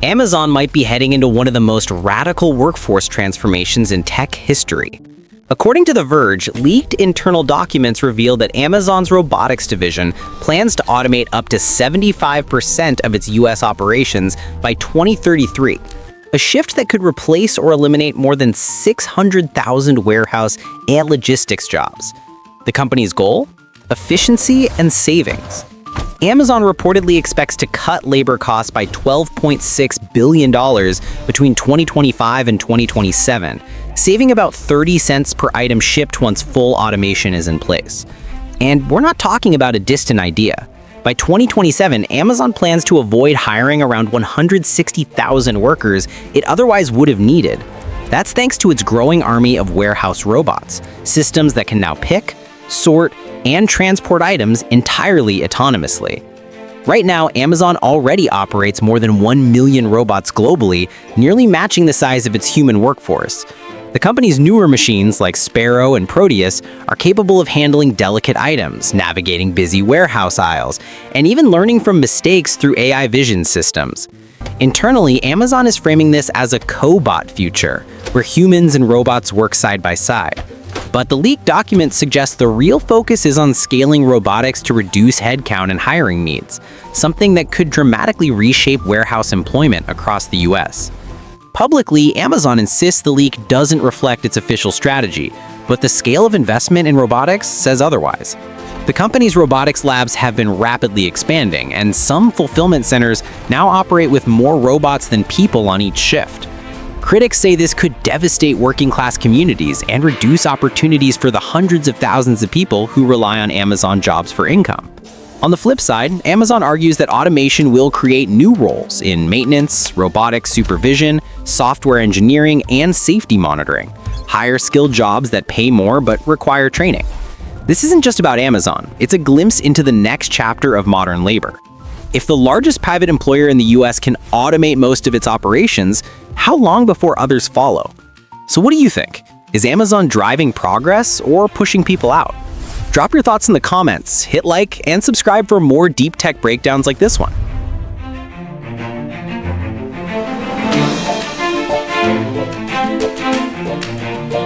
Amazon might be heading into one of the most radical workforce transformations in tech history. According to The Verge, leaked internal documents reveal that Amazon's robotics division plans to automate up to 75% of its U.S. operations by 2033, a shift that could replace or eliminate more than 600,000 warehouse and logistics jobs. The company's goal? Efficiency and savings. Amazon reportedly expects to cut labor costs by $12.6 billion between 2025 and 2027, saving about 30 cents per item shipped once full automation is in place. And we're not talking about a distant idea. By 2027, Amazon plans to avoid hiring around 160,000 workers it otherwise would have needed. That's thanks to its growing army of warehouse robots, systems that can now pick, sort, and transport items entirely autonomously. Right now, Amazon already operates more than 1 million robots globally, nearly matching the size of its human workforce. The company's newer machines, like Sparrow and Proteus, are capable of handling delicate items, navigating busy warehouse aisles, and even learning from mistakes through AI vision systems. Internally, Amazon is framing this as a cobot future, where humans and robots work side by side. But the leaked documents suggest the real focus is on scaling robotics to reduce headcount and hiring needs, something that could dramatically reshape warehouse employment across the US. Publicly, Amazon insists the leak doesn't reflect its official strategy, but the scale of investment in robotics says otherwise. The company's robotics labs have been rapidly expanding, and some fulfillment centers now operate with more robots than people on each shift. Critics say this could devastate working-class communities and reduce opportunities for the hundreds of thousands of people who rely on Amazon jobs for income. On the flip side, Amazon argues that automation will create new roles in maintenance, robotics supervision, software engineering, and safety monitoring, higher-skilled jobs that pay more but require training. This isn't just about Amazon, it's a glimpse into the next chapter of modern labor. If the largest private employer in the US can automate most of its operations, how long before others follow? So what do you think? Is Amazon driving progress or pushing people out? Drop your thoughts in the comments, hit like, and subscribe for more deep tech breakdowns like this one.